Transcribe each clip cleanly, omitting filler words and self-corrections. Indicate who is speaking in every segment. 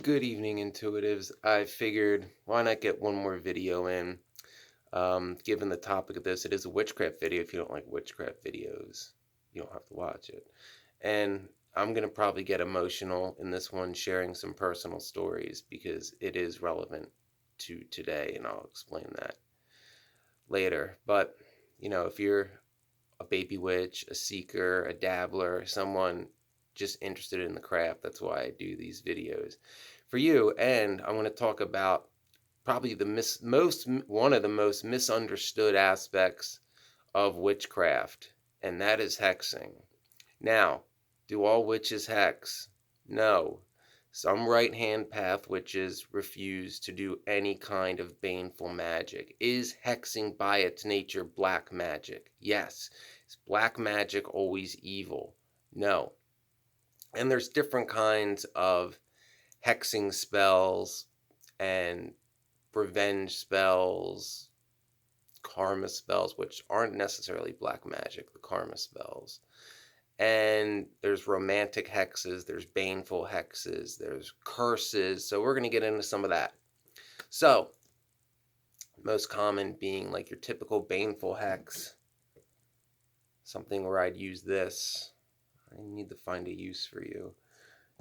Speaker 1: Good evening, intuitives. I figured why not get one more video in. Given the topic of this, it is a witchcraft video. If you don't like witchcraft videos, you don't have to watch it. And I'm going to probably get emotional in this one, sharing some personal stories because it is relevant to today, and I'll explain that later. But, if you're a baby witch, a seeker, a dabbler, someone just interested in the craft, that's why I do these videos for you. And I want to talk about probably one of the most misunderstood aspects of witchcraft, and that is hexing. Now, do all witches hex? No. Some right hand path witches refuse to do any kind of baneful magic. Is hexing by its nature black magic? Yes. Is black magic always evil? No. And there's different kinds of hexing spells and revenge spells, karma spells, which aren't necessarily black magic, the karma spells. And there's romantic hexes, there's baneful hexes, there's curses. So we're going to get into some of that. So, most common being like your typical baneful hex, something where I'd use this. I need to find a use for you.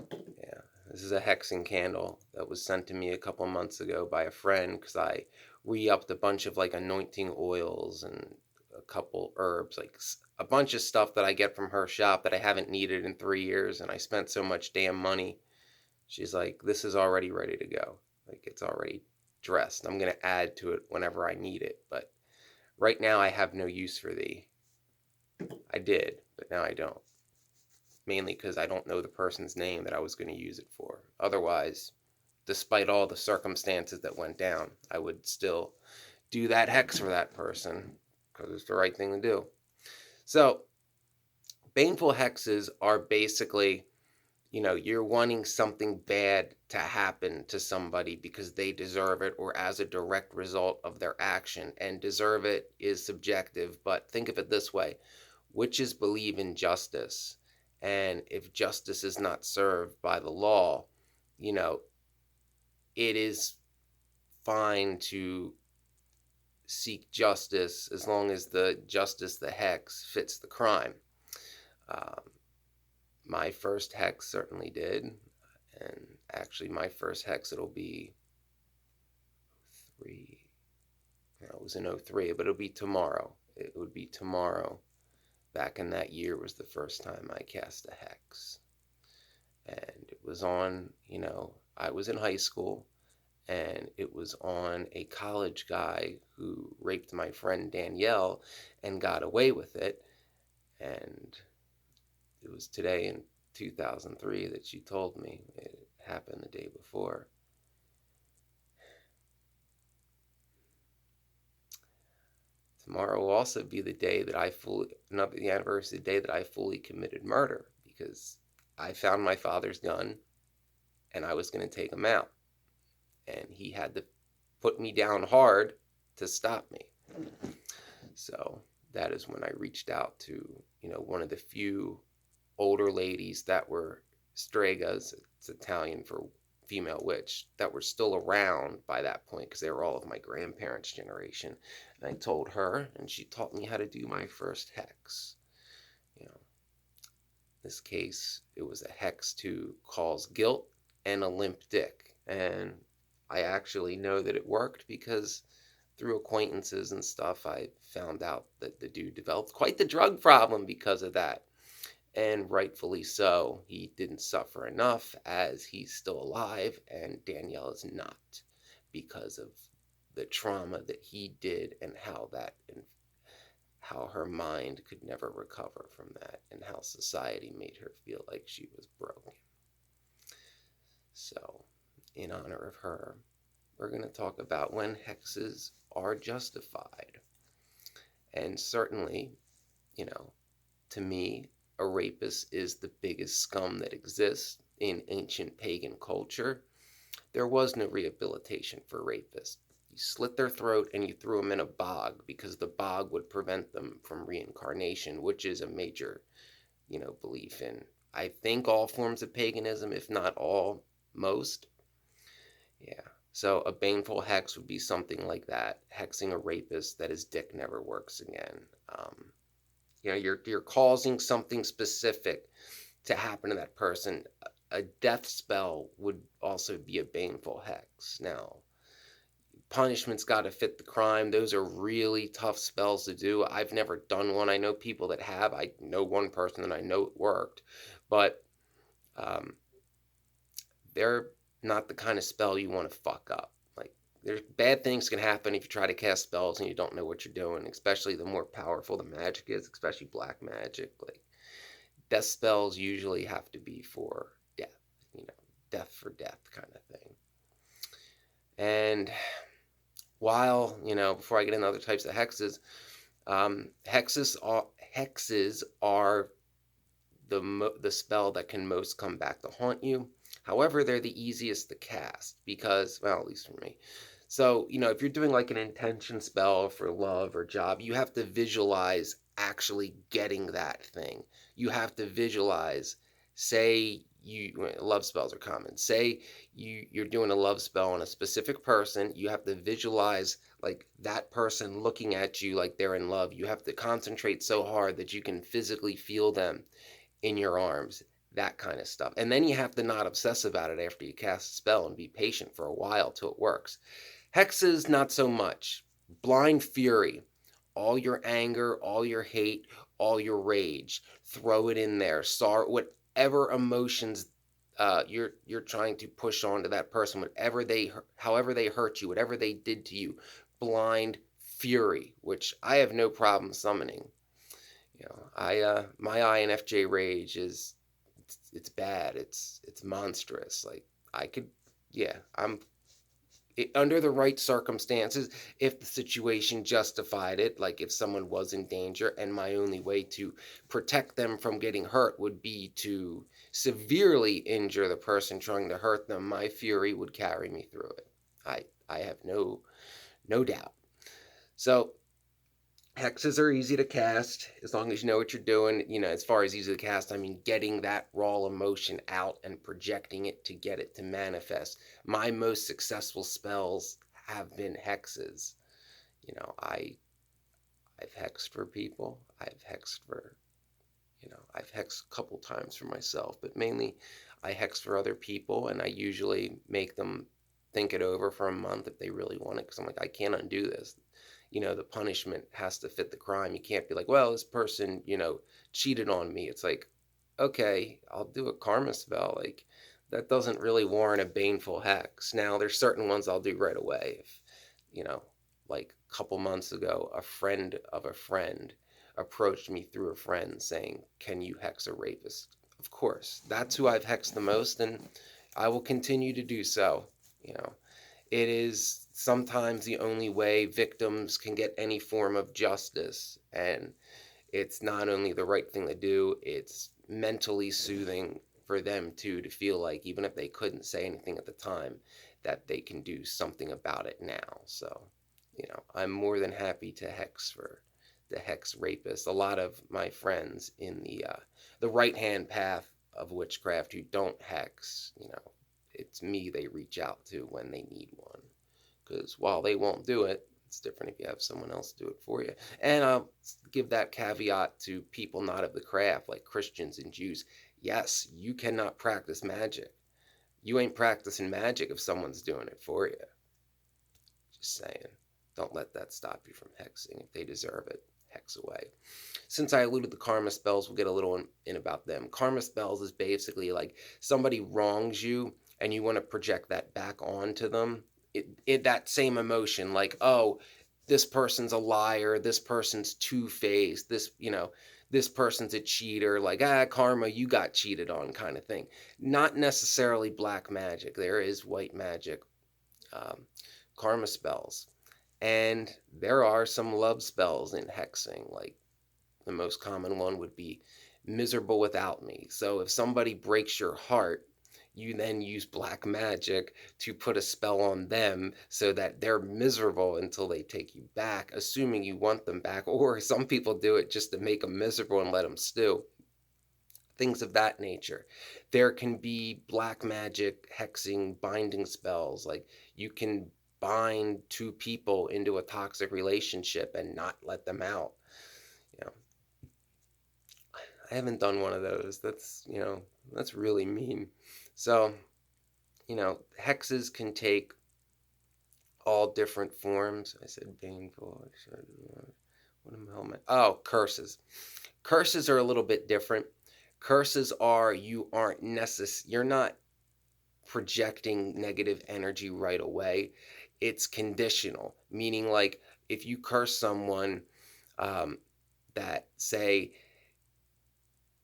Speaker 1: Yeah, this is a hexing candle that was sent to me a couple months ago by a friend because I re-upped a bunch of like anointing oils and a couple herbs, like a bunch of stuff that I get from her shop that I haven't needed in 3 years, and I spent so much damn money. She's like, this is already ready to go. Like, it's already dressed. I'm going to add to it whenever I need it, but right now I have no use for thee. I did, but now I don't. Mainly because I don't know the person's name that I was going to use it for. Otherwise, despite all the circumstances that went down, I would still do that hex for that person because it's the right thing to do. So, baneful hexes are basically, you're wanting something bad to happen to somebody because they deserve it or as a direct result of their action. And deserve it is subjective, but think of it this way. Witches believe in justice. And if justice is not served by the law, it is fine to seek justice as long as the justice, the hex, fits the crime. Um, my first hex certainly did. And actually, my first hex, it'll be 3. No, it was in 03, but it'll be tomorrow. It would be tomorrow. Back in that year was the first time I cast a hex. And it was on, I was in high school, and it was on a college guy who raped my friend Danielle and got away with it. And it was today in 2003 that she told me it happened the day before. Tomorrow will also be the day that the anniversary day that I fully committed murder, because I found my father's gun and I was going to take him out. And he had to put me down hard to stop me. So that is when I reached out to, one of the few older ladies that were stregas, it's Italian for female witch, that were still around by that point because they were all of my grandparents' generation. And I told her, and she taught me how to do my first hex. In this case, it was a hex to cause guilt and a limp dick. And I actually know that it worked because through acquaintances and stuff, I found out that the dude developed quite the drug problem because of that. And rightfully so. He didn't suffer enough as he's still alive, and Danielle is not, because of the trauma that he did and how her mind could never recover from that, and how society made her feel like she was broken. So, in honor of her, we're going to talk about when hexes are justified. And certainly, to me, a rapist is the biggest scum that exists in ancient pagan culture. There was no rehabilitation for rapists. You slit their throat and you threw them in a bog because the bog would prevent them from reincarnation, which is a major, belief in, I think, all forms of paganism, if not all, most. Yeah. So a baneful hex would be something like that, hexing a rapist that his dick never works again. Um, you're causing something specific to happen to that person. A death spell would also be a baneful hex. Now, punishment's got to fit the crime. Those are really tough spells to do. I've never done one. I know people that have. I know one person and I know it worked, but um, they're not the kind of spell you want to fuck up. Like, there's bad things can happen if you try to cast spells and you don't know what you're doing, especially the more powerful the magic is, especially black magic. Like, death spells usually have to be for death, you know, death for death kind of thing. And while, before I get into other types of hexes, hexes are the spell that can most come back to haunt you. However, they're the easiest to cast because, well, at least for me. So, if you're doing like an intention spell for love or job, you have to visualize actually getting that thing. You have to visualize, say love spells are common. Say you're doing a love spell on a specific person, you have to visualize like that person looking at you like they're in love. You have to concentrate so hard that you can physically feel them in your arms, that kind of stuff. And then you have to not obsess about it after you cast a spell and be patient for a while till it works. Hexes, not so much. Blind fury, all your anger, all your hate, all your rage, throw it in there. Sorrow, whatever emotions you're trying to push onto that person, however they hurt you, whatever they did to you, blind fury, which I have no problem summoning. My INFJ rage is it's bad. It's monstrous. Like I could, yeah, under the right circumstances, if the situation justified it, like if someone was in danger, and my only way to protect them from getting hurt would be to severely injure the person trying to hurt them, my fury would carry me through it. I have no doubt. So hexes are easy to cast as long as you know what you're doing. As far as easy to cast, I mean getting that raw emotion out and projecting it to get it to manifest. My most successful spells have been hexes. I've hexed for people. I've hexed a couple times for myself, but mainly I hex for other people, and I usually make them think it over for a month if they really want it, because I'm like, I can't undo this. The punishment has to fit the crime. You can't be like, well, this person, cheated on me. It's like, okay, I'll do a karma spell. Like, that doesn't really warrant a baneful hex. Now, there's certain ones I'll do right away. If, like a couple months ago, a friend of a friend approached me through a friend saying, can you hex a rapist? Of course. That's who I've hexed the most, and I will continue to do so. You know, it is sometimes the only way victims can get any form of justice. And it's not only the right thing to do, it's mentally soothing for them too, to feel like even if they couldn't say anything at the time, that they can do something about it now. So, I'm more than happy to hex for the hex rapist. A lot of my friends in the right hand path of witchcraft who don't hex, it's me they reach out to when they need one. Because while they won't do it, it's different if you have someone else do it for you. And I'll give that caveat to people not of the craft, like Christians and Jews. Yes, you cannot practice magic. You ain't practicing magic if someone's doing it for you. Just saying. Don't let that stop you from hexing. If they deserve it, hex away. Since I alluded to karma spells, we'll get a little in about them. Karma spells is basically like somebody wrongs you and you want to project that back onto them. That same emotion, like, oh, this person's a liar, this person's two-faced, this person's a cheater, like, karma, you got cheated on, kind of thing. Not necessarily black magic. There is white magic karma spells. And there are some love spells in hexing. Like, the most common one would be miserable without me. So if somebody breaks your heart, you then use black magic to put a spell on them so that they're miserable until they take you back, assuming you want them back. Or some people do it just to make them miserable and let them stew. things of that nature. There can be black magic, hexing, binding spells. Like you can bind two people into a toxic relationship and not let them out. You know, I haven't done one of those. That's really mean. So, hexes can take all different forms. I said baneful. I said, what am I? Oh, curses. Curses are a little bit different. Curses are you're not projecting negative energy right away. It's conditional, meaning like if you curse someone, um, that say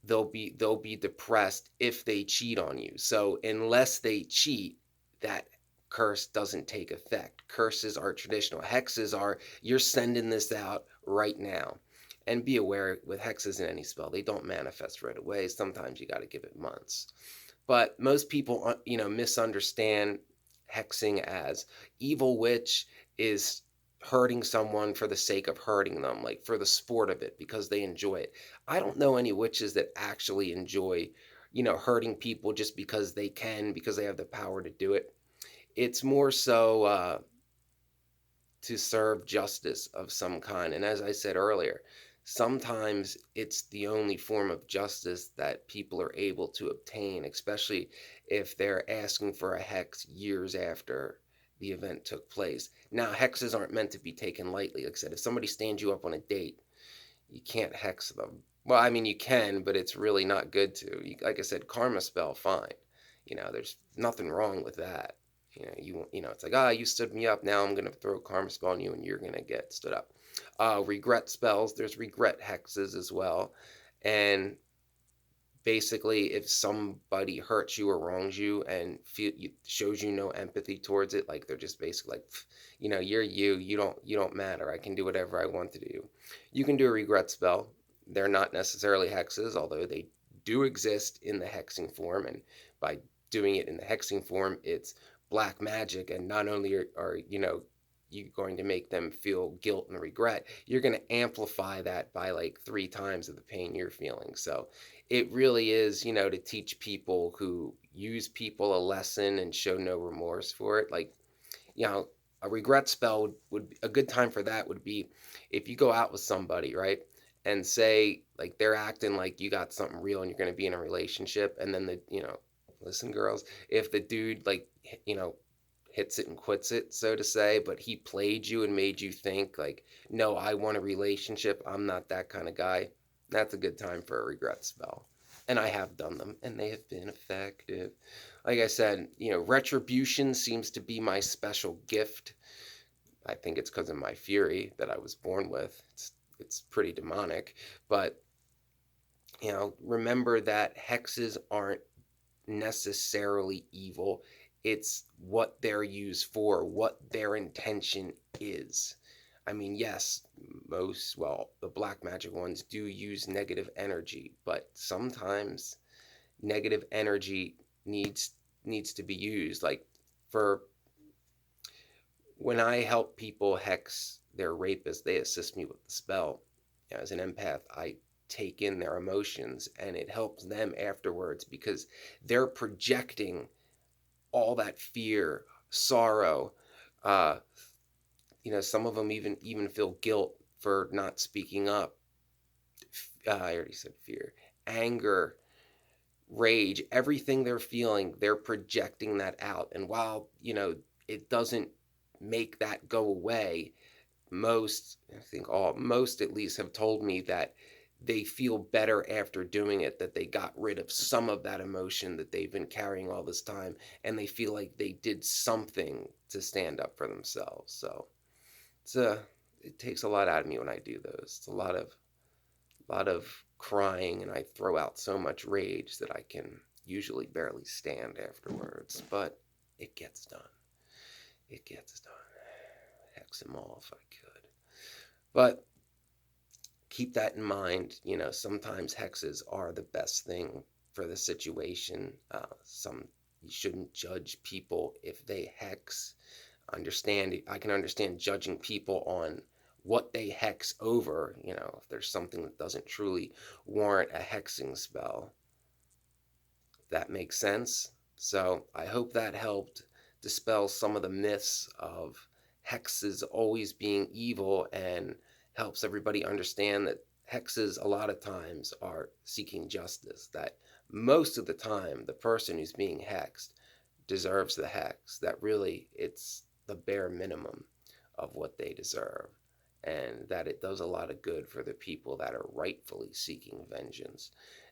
Speaker 1: they'll be depressed if they cheat on you. So unless they cheat, that curse doesn't take effect. Curses are traditional. Hexes are you're sending this out right now. And be aware with hexes in any spell, they don't manifest right away. Sometimes you got to give it months. But most people, misunderstand hexing as evil witch is hurting someone for the sake of hurting them, like for the sport of it, because they enjoy it. I don't know any witches that actually enjoy, hurting people just because they can, because they have the power to do it. It's more so to serve justice of some kind. And as I said earlier, sometimes it's the only form of justice that people are able to obtain, especially if they're asking for a hex years after the event took place. Now, hexes aren't meant to be taken lightly. Like I said, if somebody stands you up on a date, you can't hex them. Well, I mean, you can, but it's really not good to. Like I said, karma spell, fine. There's nothing wrong with that. It's like, you stood me up. Now I'm gonna throw a karma spell on you, and you're gonna get stood up. Regret spells. There's regret hexes as well, and basically, if somebody hurts you or wrongs you and shows you no empathy towards it, like they're just basically like, you're you don't matter. I can do whatever I want to do. You can do a regret spell. They're not necessarily hexes, although they do exist in the hexing form, and by doing it in the hexing form, it's black magic, and not only are you going to make them feel guilt and regret, you're going to amplify that by like 3 times of the pain you're feeling. So it really is, to teach people who use people a lesson and show no remorse for it. Like, a regret spell would a good time for that would be if you go out with somebody, right? And say like they're acting like you got something real and you're going to be in a relationship, and then listen, girls, if the dude like hits it and quits it, so to say, but he played you and made you think like, no, I want a relationship, I'm not that kind of guy, that's a good time for a regret spell. And I have done them, and they have been effective. Like I said, retribution seems to be my special gift. I think it's because of my fury that I was born with. It's pretty demonic, but remember that hexes aren't necessarily evil. It's what they're used for, what their intention is. I mean, yes, the black magic ones do use negative energy, but sometimes negative energy needs to be used. Like for when I help people hex their rapists, they assist me with the spell. As an empath, I take in their emotions, and it helps them afterwards because they're projecting all that fear, sorrow. Uh, some of them even feel guilt for not speaking up. I already said fear, anger, rage, everything they're feeling, they're projecting that out. And while it doesn't make that go away, most at least have told me that they feel better after doing it, that they got rid of some of that emotion that they've been carrying all this time, and they feel like they did something to stand up for themselves. So it takes a lot out of me when I do those. It's a lot of crying, and I throw out so much rage that I can usually barely stand afterwards, but it gets done. It gets done. Hex them all if I could. But keep that in mind. Sometimes hexes are the best thing for the situation. You shouldn't judge people if they hex. I can understand judging people on what they hex over. If there's something that doesn't truly warrant a hexing spell. That makes sense. So I hope that helped dispel some of the myths of hexes always being evil, and helps everybody understand that hexes a lot of times are seeking justice, that most of the time the person who's being hexed deserves the hex, that really it's the bare minimum of what they deserve, and that it does a lot of good for the people that are rightfully seeking vengeance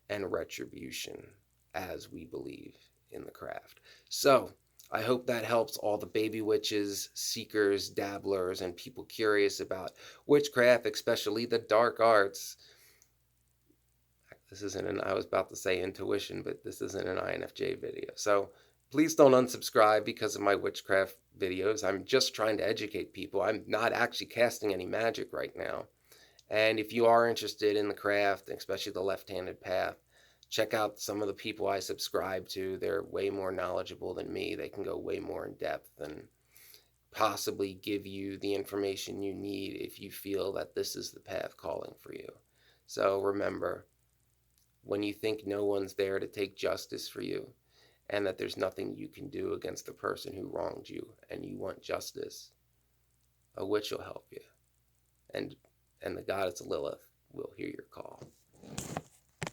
Speaker 1: and retribution, as we believe in the craft. So I hope that helps all the baby witches, seekers, dabblers, and people curious about witchcraft, especially the dark arts. This isn't an, I was about to say intuition, but this isn't an INFJ video. So please don't unsubscribe because of my witchcraft videos. I'm just trying to educate people. I'm not actually casting any magic right now. And if you are interested in the craft, especially the left-handed path, check out some of the people I subscribe to. They're way more knowledgeable than me. They can go way more in depth and possibly give you the information you need if you feel that this is the path calling for you. So remember, when you think no one's there to take justice for you, and that there's nothing you can do against the person who wronged you, and you want justice, a witch will help you. And the goddess Lilith will hear your call.